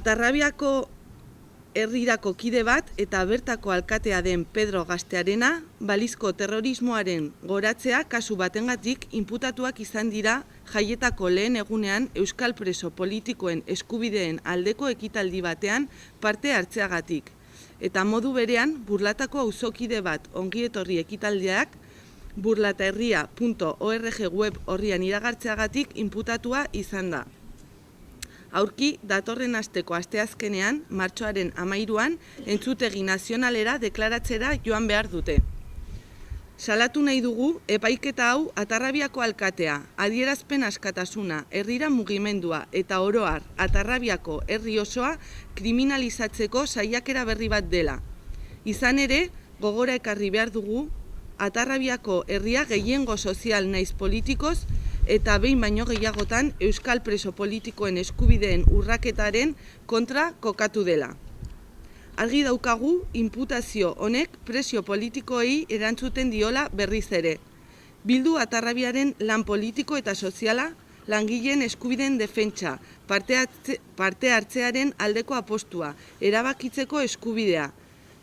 Atarrabiako herrirako kide bat eta bertako alkatea den Pedro Gaztearena balizko terrorismoaren goratzea kasu batengatik inputatuak izan dira jaietako lehen egunean euskal preso politikoen eskubideen aldeko ekitaldi batean parte hartzeagatik. Eta modu berean, Burlatako auzokide bat ongietorri ekitaldiak burlataherria.org web orrian iragartzeagatik inputatua izan da. Aurki, datorren asteko asteazkenean, martxoaren 13an, entzutegi nazionalera deklaratzera joan behar dute. Salatu nahi dugu, epaiketa hau Atarrabiako alkatea, adierazpen askatasuna, herrira mugimendua eta oro har Atarrabiako herri osoa kriminalizatzeko saiakera berri bat dela. Izan ere, gogora ekarri behar dugu, Atarrabiako herria gehiengo sozial naiz politikoz eta behin baino gehiagotan euskal preso politikoen eskubideen urraketaren kontra kokatu dela. Argi daukagu, inputazio honek presio politikoei erantzuten diola berriz ere. Bildu Atarrabiaren lan politiko eta soziala, langileen eskubideen defentsa, parte hartzearen aldeko apostua, erabakitzeko eskubidea.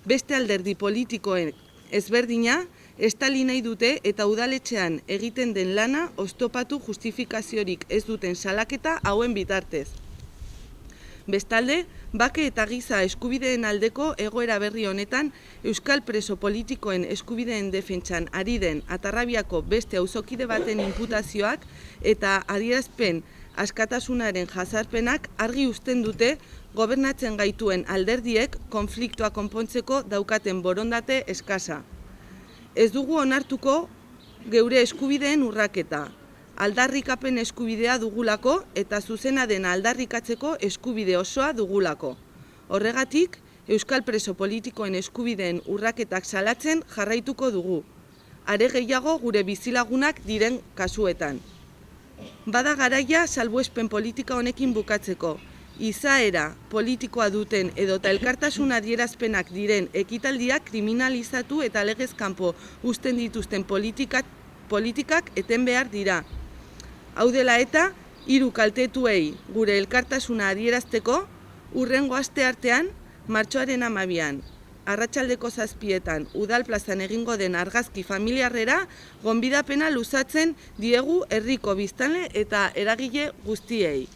Beste alderdi politikoen ezberdina, estali nahi dute eta udaletxean egiten den lana oztopatu justifikaziorik ez duten salaketa hauen bitartez. Bestalde, bake eta giza eskubideen aldeko egoera berri honetan euskal preso politikoen eskubideen defentsan ari den Atarrabiako beste auzokide baten inputazioak eta adierazpen askatasunaren jazarpenak argi uzten dute gobernatzen gaituen alderdiek konfliktoa konpontzeko daukaten borondate eskasa. Ez dugu onartuko geure eskubideen urraketa, aldarrikapen eskubidea dugulako eta zuzena dena aldarrikatzeko eskubide osoa dugulako. Horregatik, euskal preso politikoen eskubideen urraketak salatzen jarraituko dugu, are gehiago gure bizilagunak diren kasuetan. Bada garaia salbuespen politika honekin bukatzeko, izaera politikoa duten edota elkartasun adierazpenak diren ekitaldiak kriminalizatu eta legez kanpo uzten dituzten politikak eten behar dira. Hau dela eta, 3 kaltetuei gure elkartasuna adierazteko, hurrengo asteartean, martxoaren 12an, arratsaldeko 7etan udal plazan egingo den argazki familiarrera gonbidapena luzatzen diegu herriko biztanle eta eragile guztiei.